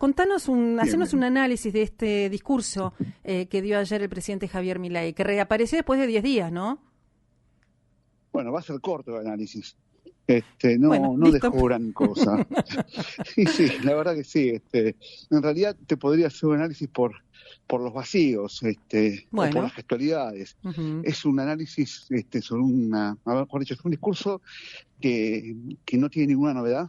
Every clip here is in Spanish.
Hacernos un análisis de este discurso que dio ayer el presidente Javier Milei, que reapareció después de 10 días, ¿no? Bueno, va a ser corto el análisis. Bueno, No dejó gran cosa. Sí, la verdad que sí. En realidad te podría hacer un análisis por los vacíos, o por las gestualidades. Uh-huh. Es un análisis sobre mejor dicho, es un discurso que no tiene ninguna novedad.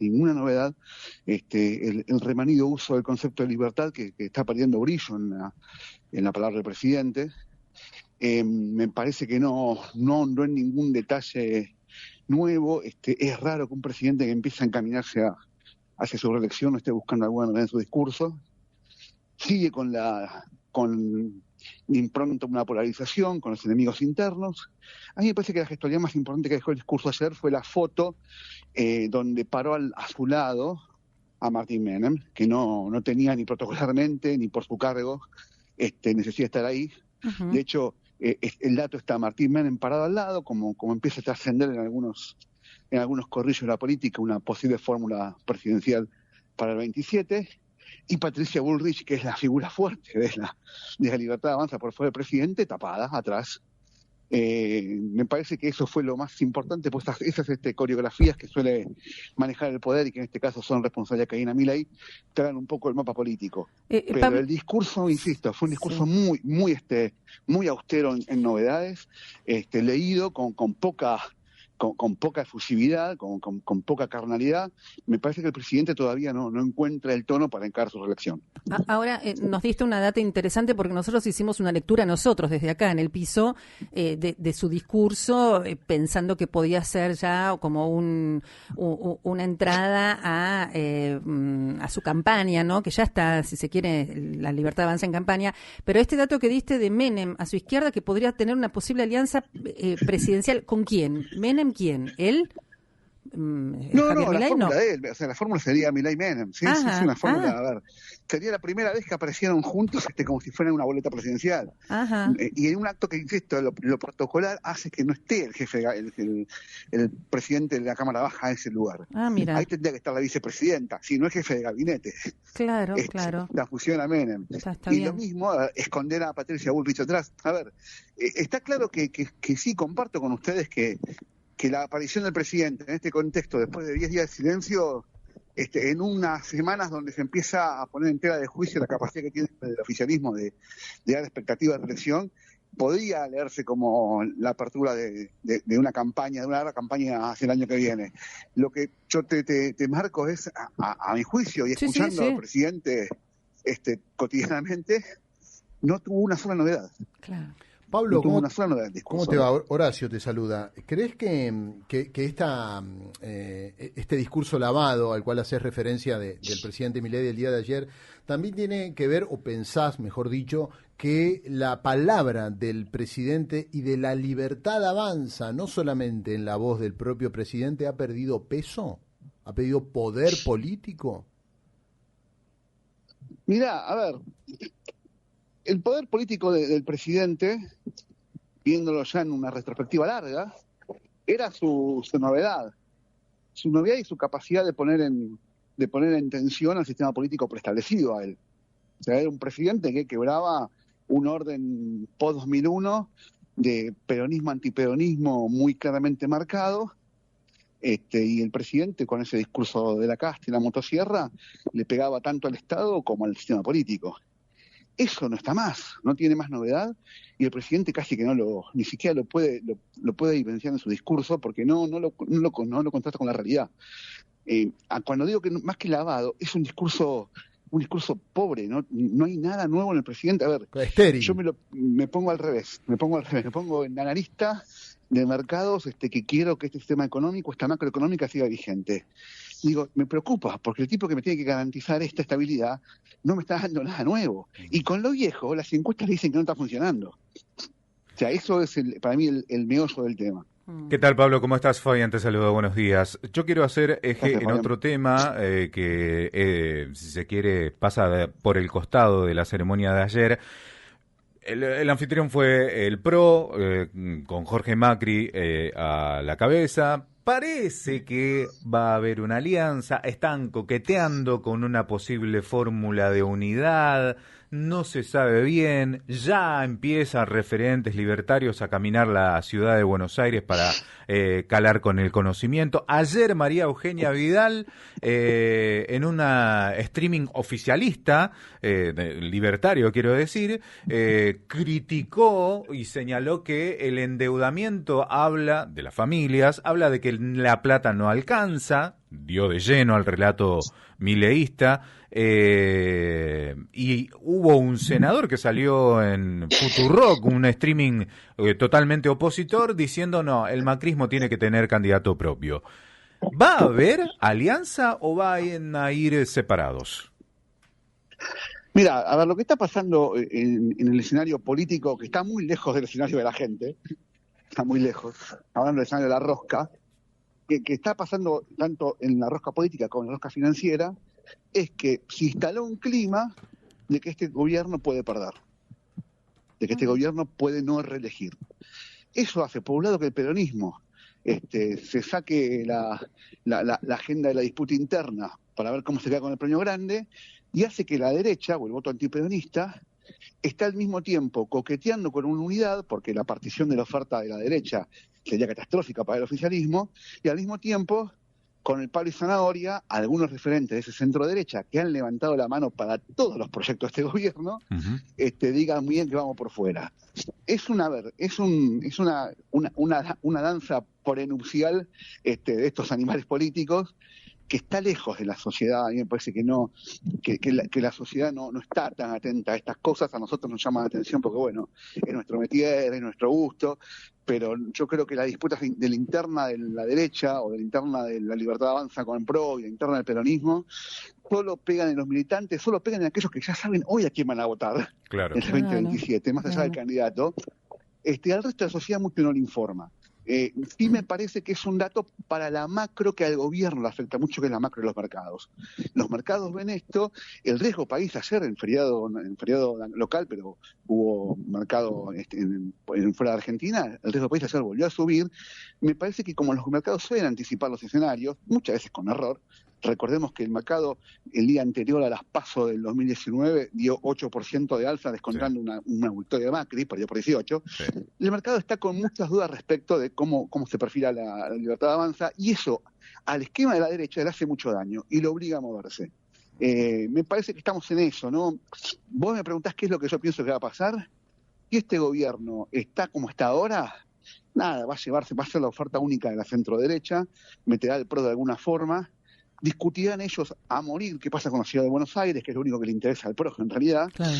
El remanido uso del concepto de libertad que está perdiendo brillo en la palabra del presidente. Me parece que no en ningún detalle nuevo. Es raro que un presidente que empieza a encaminarse hacia su reelección no esté buscando alguna novedad en su discurso. Sigue con impronta una polarización con los enemigos internos. A mí me parece que la gestualidad más importante que dejó el discurso ayer fue la foto donde paró a su lado a Martín Menem, que no tenía ni protocolarmente ni por su cargo necesidad de estar ahí. Uh-huh. De hecho, el dato está Martín Menem parado al lado, como empieza a trascender en algunos corrillos de la política una posible fórmula presidencial para el 27, y Patricia Bullrich, que es la figura fuerte de la Libertad Avanza por fuera del presidente, tapada atrás. Me parece que eso fue lo más importante, pues esas coreografías que suele manejar el poder y que en este caso son responsabilidad de Karina Milei, traen un poco el mapa político. Pero el discurso, insisto, fue un discurso muy, muy, muy austero en novedades, leído con poca efusividad, con poca carnalidad. Me parece que el presidente todavía no encuentra el tono para encarar su reelección. Ahora nos diste una data interesante porque nosotros hicimos una lectura desde acá en el piso de su discurso, pensando que podía ser ya como una entrada a su campaña, ¿no? Que ya está, si se quiere, la Libertad Avanza en campaña. Pero este dato que diste de Menem a su izquierda, que podría tener una posible alianza presidencial, ¿con quién? ¿Menem quién? ¿Él? No, la fórmula de él, o sea, la fórmula sería Milei-Menem, sí, es una fórmula, a ver, sería la primera vez que aparecieron juntos como si fueran una boleta presidencial. Ajá. Y en un acto que, insisto, lo protocolar hace que no esté el jefe, el presidente de la Cámara Baja en ese lugar. Mira. Ahí tendría que estar la vicepresidenta, si no es jefe de gabinete. Claro. La fusión a Menem. Está y bien. lo mismo, esconder a Patricia Bullrich atrás. A ver, está claro que sí, comparto con ustedes que la aparición del presidente en este contexto, después de 10 días de silencio, en unas semanas donde se empieza a poner en tela de juicio la capacidad que tiene el oficialismo de dar expectativa de reelección, podría leerse como la apertura de una campaña, de una larga campaña hacia el año que viene. Lo que yo te marco es, a mi juicio, y escuchando al presidente cotidianamente, no tuvo una sola novedad. Claro. Pablo, ¿cómo te va? Horacio te saluda. ¿Crees que este discurso lavado al cual haces referencia del presidente Milei del día de ayer también tiene que ver, o pensás, mejor dicho, que la palabra del presidente y de la Libertad Avanza, no solamente en la voz del propio presidente, ha perdido peso? ¿Ha perdido poder político? Mirá, a ver, el poder político del presidente, viéndolo ya en una retrospectiva larga, era su novedad. Su novedad y su capacidad de poner en tensión al sistema político preestablecido a él. O sea, era un presidente que quebraba un orden post-2001 de peronismo-antiperonismo muy claramente marcado, y el presidente, con ese discurso de la casta y la motosierra, le pegaba tanto al Estado como al sistema político. Eso no está más, no tiene más novedad, y el presidente casi que ni siquiera lo puede evidenciar en su discurso, porque no lo contrasta con la realidad. Cuando digo que más que lavado, es un discurso pobre, no hay nada nuevo en el presidente. A ver, estéril. Yo me pongo al revés, me pongo en analista de mercados, que quiero que este sistema económico, esta macroeconómica siga vigente. Digo, me preocupa, porque el tipo que me tiene que garantizar esta estabilidad no me está dando nada nuevo. Y con lo viejo, las encuestas le dicen que no está funcionando. O sea, eso es para mí el meollo del tema. ¿Qué tal, Pablo? ¿Cómo estás? Fabián te saluda, buenos días. Yo quiero hacer eje en otro tema que, si se quiere, pasa por el costado de la ceremonia de ayer. El anfitrión fue el PRO, con Jorge Macri a la cabeza. parece que va a haber una alianza, están coqueteando con una posible fórmula de unidad, no se sabe bien, ya empiezan referentes libertarios a caminar la ciudad de Buenos Aires para calar con el conocimiento. Ayer María Eugenia Vidal, en una streaming oficialista, libertario quiero decir, criticó y señaló que el endeudamiento habla de las familias, habla de que la plata no alcanza, dio de lleno al relato mileísta, y hubo un senador que salió en Futurock, un streaming totalmente opositor, diciendo no, el macrismo tiene que tener candidato propio. ¿Va a haber alianza o van a ir separados? Mira, a ver, lo que está pasando en el escenario político, que está muy lejos del escenario de la gente, está muy lejos, hablando del escenario de la rosca, que está pasando tanto en la rosca política como en la rosca financiera, es que se instaló un clima de que este gobierno puede perder, de que este gobierno puede no reelegir. Eso hace, por un lado, que el peronismo se saque la agenda de la disputa interna para ver cómo se queda con el premio grande, y hace que la derecha, o el voto antiperonista, está al mismo tiempo coqueteando con una unidad, porque la partición de la oferta de la derecha sería catastrófica para el oficialismo, y al mismo tiempo, con el palo y zanahoria, algunos referentes de ese centro derecha que han levantado la mano para todos los proyectos de este gobierno, digan bien que vamos por fuera. Es una danza prenupcial de estos animales políticos que está lejos de la sociedad. A mí me parece que no, que la sociedad no está tan atenta a estas cosas. A nosotros nos llama la atención porque, bueno, es nuestro métier, es nuestro gusto, pero yo creo que las disputas de la interna de la derecha o de la interna de la Libertad Avanza con el PRO y la interna del peronismo solo pegan en los militantes, solo pegan en aquellos que ya saben hoy a quién van a votar en el 2027, más allá del candidato. Al resto de la sociedad mucho no le informa. Sí me parece que es un dato para la macro que al gobierno le afecta mucho, que es la macro de los mercados. Los mercados ven esto, el riesgo país ayer en feriado local, pero hubo mercado fuera de Argentina, el riesgo país ayer volvió a subir. Me parece que como los mercados suelen anticipar los escenarios, muchas veces con error. Recordemos que el mercado el día anterior a las PASO del 2019 dio 8% de alza, descontando una victoria de Macri, perdió por 18%. Sí. El mercado está con muchas dudas respecto de cómo se perfila la Libertad Avanza, y eso al esquema de la derecha le hace mucho daño y lo obliga a moverse. Me parece que estamos en eso, ¿no? Vos me preguntás qué es lo que yo pienso que va a pasar, y este gobierno está como está ahora. Nada, va a ser la oferta única de la centro-derecha, meterá el PRO de alguna forma. Discutirán ellos a morir qué pasa con la ciudad de Buenos Aires, que es lo único que le interesa al PRO en realidad, claro.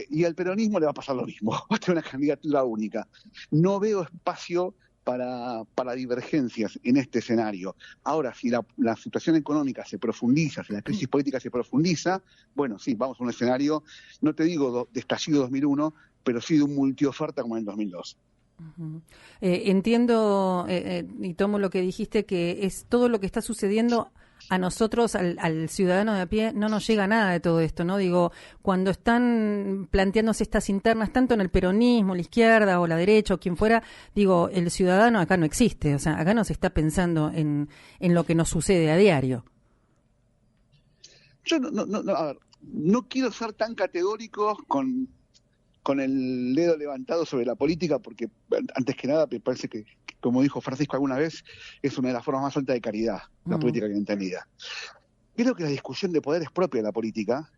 Y al peronismo le va a pasar lo mismo, va a tener una candidatura única. No veo espacio para divergencias en este escenario. Ahora, si la situación económica se profundiza, si la crisis política se profundiza, bueno, sí, vamos a un escenario, no te digo de estallido 2001, pero sí de un multioferta como en el 2002. Entiendo y tomo lo que dijiste, que es todo lo que está sucediendo. A nosotros, al ciudadano de a pie, no nos llega nada de todo esto, ¿no? Digo, cuando están planteándose estas internas, tanto en el peronismo, la izquierda o la derecha o quien fuera, digo, el ciudadano acá no existe, o sea, acá no se está pensando en lo que nos sucede a diario. Yo a ver, no quiero ser tan categórico con el dedo levantado sobre la política, porque antes que nada me parece que, como dijo Francisco alguna vez, es una de las formas más altas de caridad, la política bien entendida. Creo que la discusión de poder es propia de la política.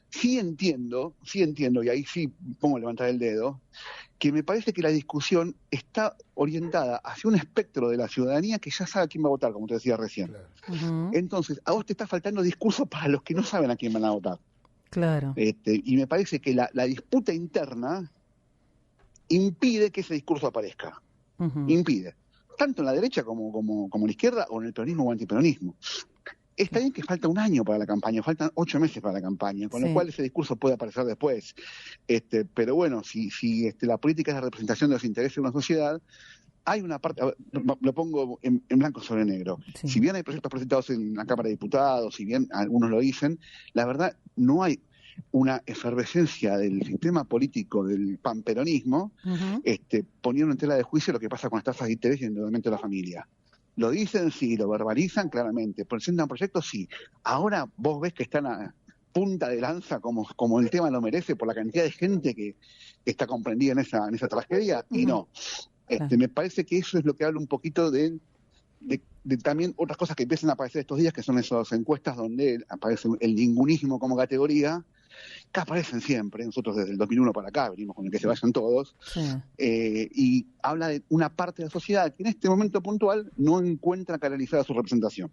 Sí entiendo, y ahí sí pongo a levantar el dedo, que me parece que la discusión está orientada hacia un espectro de la ciudadanía que ya sabe a quién va a votar, como te decía recién. Claro. Entonces, a vos te está faltando discurso para los que no saben a quién van a votar. Claro. Y me parece que la disputa interna impide que ese discurso aparezca. Impide. Tanto en la derecha como en la izquierda, o en el peronismo o antiperonismo. Está bien que falta un año para la campaña, faltan 8 meses para la campaña, con lo cual ese discurso puede aparecer después. Pero bueno, si la política es la representación de los intereses de una sociedad, hay una parte, lo pongo en blanco sobre negro. Sí. Si bien hay proyectos presentados en la Cámara de Diputados, si bien algunos lo dicen, la verdad no hay una efervescencia del sistema político del panperonismo poniendo en tela de juicio lo que pasa con las tasas de interés y el endeudamiento de la familia. Lo dicen, sí, lo verbalizan claramente, presentan proyectos, sí. Ahora vos ves que están a punta de lanza como el tema lo merece por la cantidad de gente que está comprendida en esa tragedia, y no. Me parece que eso es lo que habla un poquito de también otras cosas que empiezan a aparecer estos días, que son esas encuestas donde aparece el ningunismo como categoría, que aparecen siempre. Nosotros desde el 2001 para acá venimos con el que se vayan todos, y habla de una parte de la sociedad que en este momento puntual no encuentra canalizada su representación.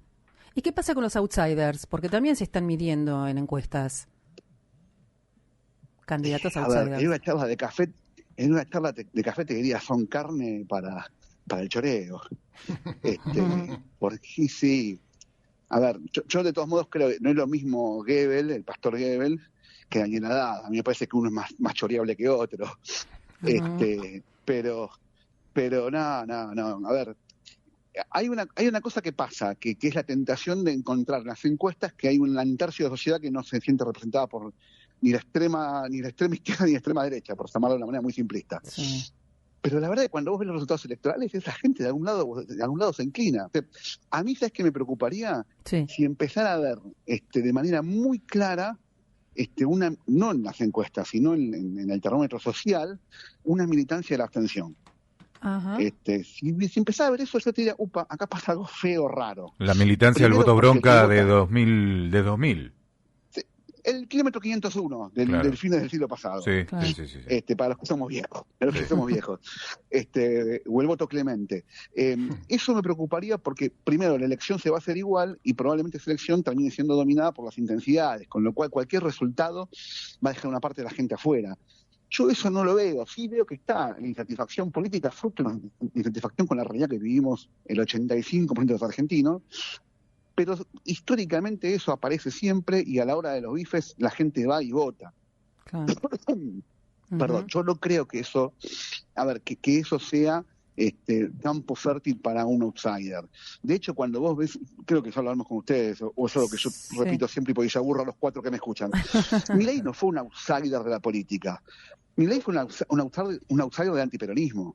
¿Y qué pasa con los outsiders? Porque también se están midiendo en encuestas. Candidatos outsiders. A ver, en una charla de café te diría, son carne para el choreo. Porque sí. A ver, yo de todos modos creo que no es lo mismo Goebbels, el pastor Goebbels, que Daniel Haddad. A mí me parece que uno es más choreable que otro. Pero no. A ver, hay una cosa que pasa, que es la tentación de encontrar en las encuestas que hay un tercio de la sociedad que no se siente representada por ni la extrema izquierda ni la extrema derecha, por llamarlo de una manera muy simplista. Sí. Pero la verdad es que cuando vos ves los resultados electorales, esa gente de algún lado se inclina. O sea, a mí, ¿sabes qué me preocuparía? Sí. Si empezara a ver de manera muy clara, no en las encuestas, sino en el termómetro social, una militancia de la abstención. Ajá. Si empezara a ver eso, yo te diría, acá pasa algo feo, raro. La militancia del voto bronca de 2000. El kilómetro 501 del fin del siglo pasado. Sí, claro. Sí. Para los que somos viejos. O el voto clemente. Eso me preocuparía porque, primero, la elección se va a hacer igual y probablemente esa elección termine siendo dominada por las intensidades, con lo cual cualquier resultado va a dejar una parte de la gente afuera. Yo eso no lo veo. Sí veo que está la insatisfacción política, fruto de la insatisfacción con la realidad que vivimos el 85% de los argentinos. Pero históricamente eso aparece siempre y a la hora de los bifes la gente va y vota. Claro. Perdón, yo no creo que eso, que eso sea campo fértil para un outsider. De hecho, cuando vos ves, creo que ya lo hablamos con ustedes, o eso es lo que yo repito siempre porque ya aburro a los 4 que me escuchan. Milei no fue un outsider de la política. Milei fue un outsider del antiperonismo.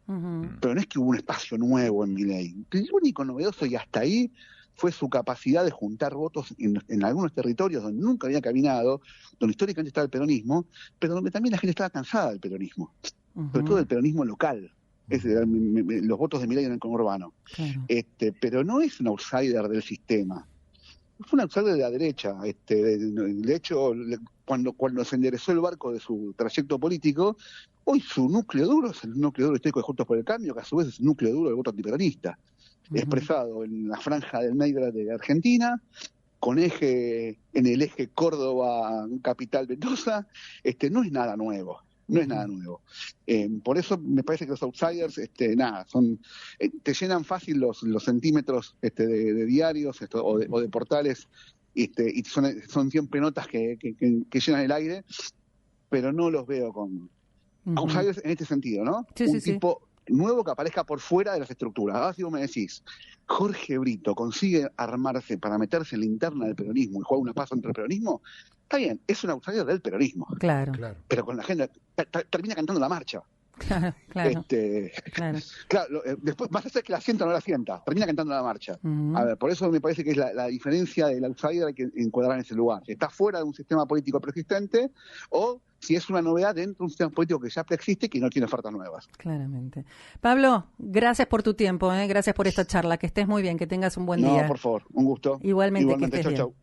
Pero no es que hubo un espacio nuevo en Milei. El único novedoso y hasta ahí fue su capacidad de juntar votos en algunos territorios donde nunca había caminado, donde históricamente estaba el peronismo, pero donde también la gente estaba cansada del peronismo, sobre todo del peronismo local, los votos de Milei en el conurbano. Claro. Pero no es un outsider del sistema, fue un outsider de la derecha. De hecho, cuando se enderezó el barco de su trayecto político, hoy su núcleo duro es el núcleo duro histórico de Juntos por el Cambio, que a su vez es el núcleo duro del voto antiperonista. Expresado en la franja del medio de Argentina, con en el eje Córdoba, Capital, Mendoza. No es nada nuevo. Por eso me parece que los outsiders, te llenan fácil los centímetros de diarios o de portales, y son siempre notas que llenan el aire, pero no los veo con outsiders en este sentido, ¿no? Un tipo nuevo que aparezca por fuera de las estructuras. Ahora si vos me decís, Jorge Brito consigue armarse para meterse en la interna del peronismo y jugar una paz entre el peronismo, está bien, es un outsider del peronismo. Claro. Pero con la agenda termina cantando la marcha. Claro. Después, más allá es que la sienta o no la sienta, termina cantando la marcha. A ver, por eso me parece que es la diferencia del outsider, hay que encuadrar en ese lugar. Si está fuera de un sistema político preexistente o si es una novedad dentro de un sistema político que ya preexiste y que no tiene ofertas nuevas. Claramente. Pablo, gracias por tu tiempo, gracias por esta charla, que estés muy bien, que tengas un buen día. No, por favor, un gusto. Igualmente que estés bien. Chau.